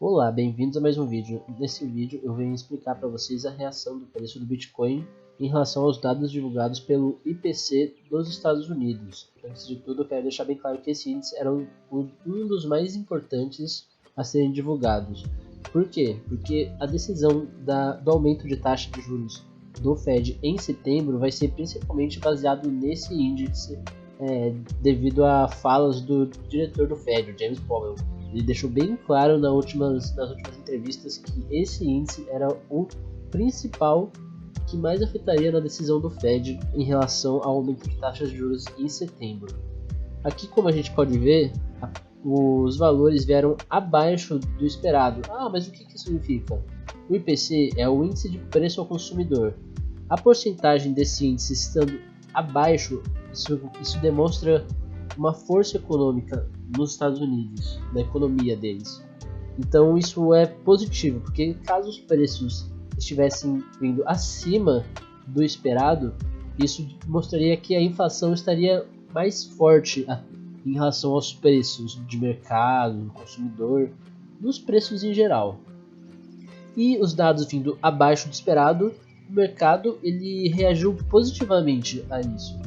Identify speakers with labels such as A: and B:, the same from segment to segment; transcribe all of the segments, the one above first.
A: Olá, bem-vindos a mais um vídeo. Nesse vídeo eu venho explicar para vocês a reação do preço do Bitcoin em relação aos dados divulgados pelo IPC dos Estados Unidos. Antes de tudo, eu quero deixar bem claro que esse índice era um dos mais importantes a serem divulgados. Por quê? Porque a decisão do aumento de taxa de juros do Fed em setembro vai ser principalmente baseado nesse índice, devido a falas do diretor do Fed, o James Powell. Ele deixou bem claro nas últimas entrevistas que esse índice era o principal que mais afetaria na decisão do Fed em relação ao aumento de taxas de juros em setembro. Aqui, como a gente pode ver, os valores vieram abaixo do esperado. Mas o que isso significa? O IPC é o índice de preço ao consumidor. A porcentagem desse índice estando abaixo, isso demonstra uma força econômica nos Estados Unidos, na economia deles. Então isso é positivo, porque caso os preços estivessem vindo acima do esperado, isso mostraria que a inflação estaria mais forte em relação aos preços de mercado, do consumidor, dos preços em geral. E os dados vindo abaixo do esperado, o mercado ele reagiu positivamente a isso,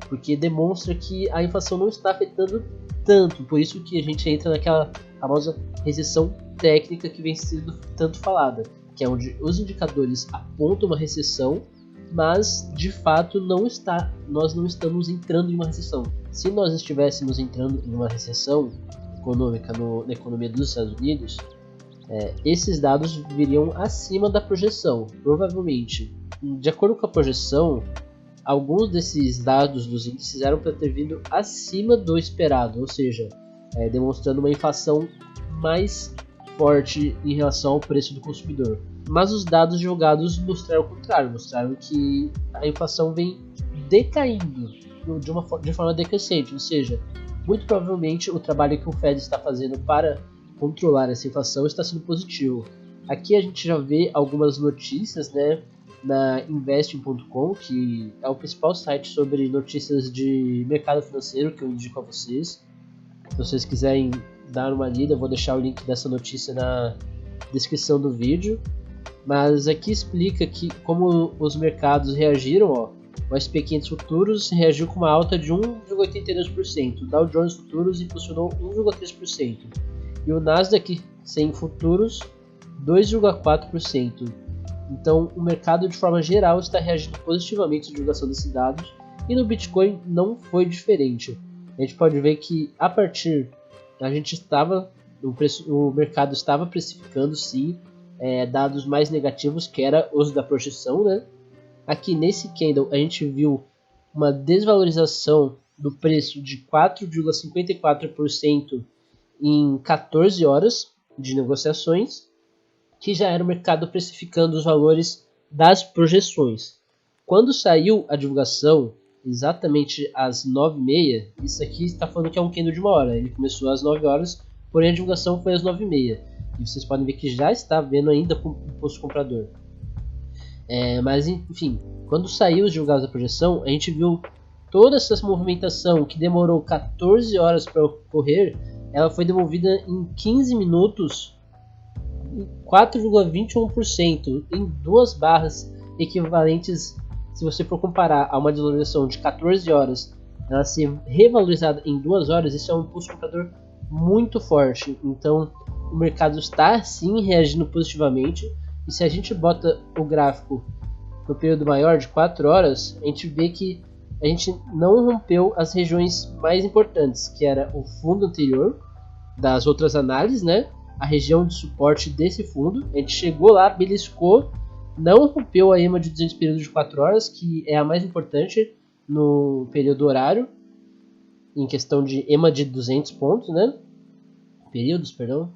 A: porque demonstra que a inflação não está afetando tanto, por isso que a gente entra naquela famosa recessão técnica que vem sendo tanto falada, que é onde os indicadores apontam uma recessão, mas de fato nós não estamos entrando em uma recessão. Se nós estivéssemos entrando em uma recessão econômica na economia dos Estados Unidos, esses dados viriam acima da projeção, provavelmente. De acordo com a projeção, alguns desses dados dos índices eram para ter vindo acima do esperado, ou seja, demonstrando uma inflação mais forte em relação ao preço do consumidor. Mas os dados divulgados mostraram o contrário, mostraram que a inflação vem decaindo de forma decrescente, ou seja, muito provavelmente o trabalho que o Fed está fazendo para controlar essa inflação está sendo positivo. Aqui a gente já vê algumas notícias, na Investing.com, que é o principal site sobre notícias de mercado financeiro que eu indico a vocês. Se vocês quiserem dar uma lida, eu vou deixar o link dessa notícia na descrição do vídeo. Mas aqui explica como os mercados reagiram. O S&P 500 futuros reagiu com uma alta de 1,82%, o Dow Jones futuros impulsionou 1,3% e o Nasdaq 100 futuros 2,4%. Então, o mercado, de forma geral, está reagindo positivamente à divulgação desses dados, e no Bitcoin não foi diferente. A gente pode ver que, o mercado estava precificando, sim, dados mais negativos, que era os da projeção, Aqui nesse candle, a gente viu uma desvalorização do preço de 4,54% em 14 horas de negociações, que já era o mercado precificando os valores das projeções. Quando saiu a divulgação, exatamente às 9h30, isso aqui está falando que é um candle de 1 hora, ele começou às 9 horas, porém a divulgação foi às 9h30, e vocês podem ver que já está vendo ainda o imposto comprador. Mas enfim, quando saiu os divulgados da projeção, a gente viu toda essa movimentação que demorou 14 horas para ocorrer, ela foi devolvida em 15 minutos, 4,21%, em 2 barras equivalentes. Se você for comparar a uma desvalorização de 14 horas, ela ser revalorizada em 2 horas, isso é um impulso comprador muito forte. Então o mercado está sim reagindo positivamente, e se a gente bota o gráfico no período maior de 4 horas, a gente vê que a gente não rompeu as regiões mais importantes, que era o fundo anterior das outras análises, a região de suporte desse fundo. A gente chegou lá, beliscou, não rompeu a EMA de 200 períodos de 4 horas, que é a mais importante no período horário, em questão de EMA de 200 pontos, períodos, perdão.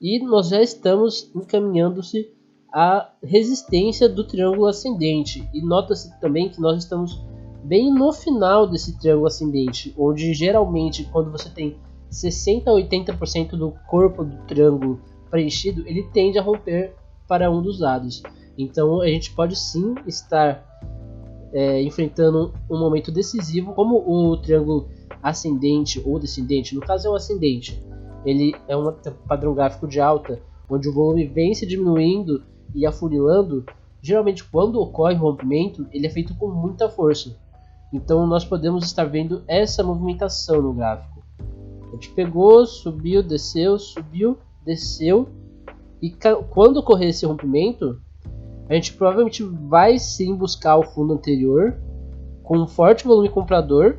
A: E nós já estamos encaminhando-se à resistência do triângulo ascendente, e nota-se também que nós estamos bem no final desse triângulo ascendente, onde geralmente quando você tem 60 a 80% do corpo do triângulo preenchido, ele tende a romper para um dos lados. Então a gente pode sim estar enfrentando um momento decisivo, como o triângulo ascendente ou descendente. No caso é um ascendente, ele é um padrão gráfico de alta, onde o volume vem se diminuindo e afunilando, geralmente quando ocorre o rompimento, ele é feito com muita força. Então nós podemos estar vendo essa movimentação no gráfico. A gente pegou, subiu, desceu, e quando ocorrer esse rompimento, a gente provavelmente vai sim buscar o fundo anterior com um forte volume comprador.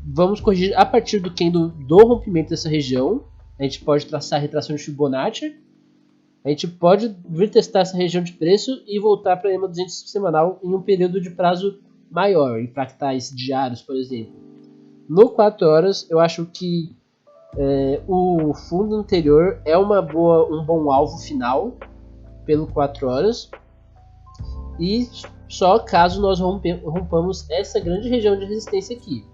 A: Vamos corrigir a partir do candle do rompimento dessa região. A gente pode traçar a retração de Fibonacci. A gente pode vir testar essa região de preço e voltar para a EMA 200 semanal em um período de prazo maior, em fractais diários, por exemplo. No 4 horas, eu acho que o fundo anterior é um bom alvo final pelo 4 horas. E só caso nós rompamos essa grande região de resistência aqui,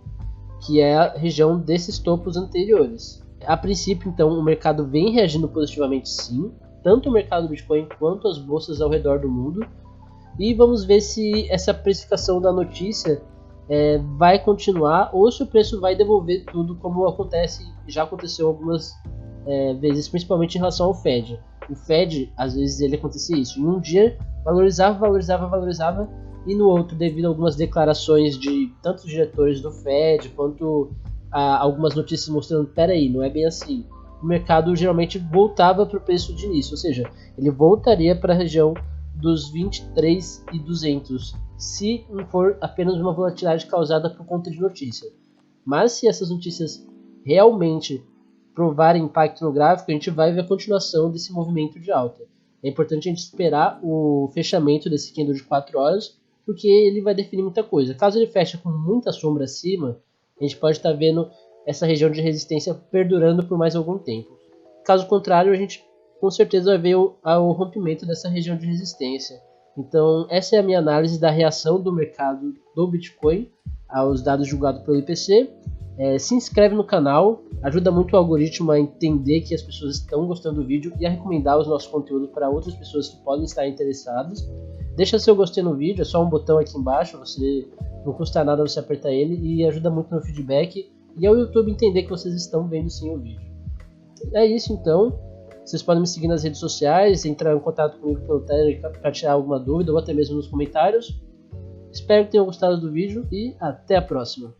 A: que é a região desses topos anteriores. A princípio, então, o mercado vem reagindo positivamente sim, tanto o mercado do Bitcoin quanto as bolsas ao redor do mundo. E vamos ver se essa precificação da notícia vai continuar ou se o preço vai devolver tudo, como já aconteceu algumas vezes, principalmente em relação ao Fed. O Fed, às vezes, ele acontecia isso. Em um dia, valorizava, e no outro, devido a algumas declarações de tanto diretores do Fed, quanto a algumas notícias mostrando, peraí, não é bem assim. O mercado geralmente voltava para o preço de início, ou seja, ele voltaria para a região dos 23.200, se não for apenas uma volatilidade causada por conta de notícia. Mas se essas notícias realmente provarem impacto no gráfico, a gente vai ver a continuação desse movimento de alta. É importante a gente esperar o fechamento desse candle de 4 horas, porque ele vai definir muita coisa. Caso ele feche com muita sombra acima, a gente pode estar vendo essa região de resistência perdurando por mais algum tempo. Caso contrário, a gente com certeza vai ver o rompimento dessa região de resistência. Então essa é a minha análise da reação do mercado do Bitcoin aos dados julgados pelo IPC. Se inscreve no canal, ajuda muito o algoritmo a entender que as pessoas estão gostando do vídeo e a recomendar os nossos conteúdos para outras pessoas que podem estar interessadas. Deixa seu gostei no vídeo, é só um botão aqui embaixo, não custa nada você apertar ele e ajuda muito no feedback e ao YouTube entender que vocês estão vendo sim o vídeo. É isso então, vocês podem me seguir nas redes sociais, entrar em contato comigo pelo Telegram para tirar alguma dúvida ou até mesmo nos comentários. Espero que tenham gostado do vídeo e até a próxima.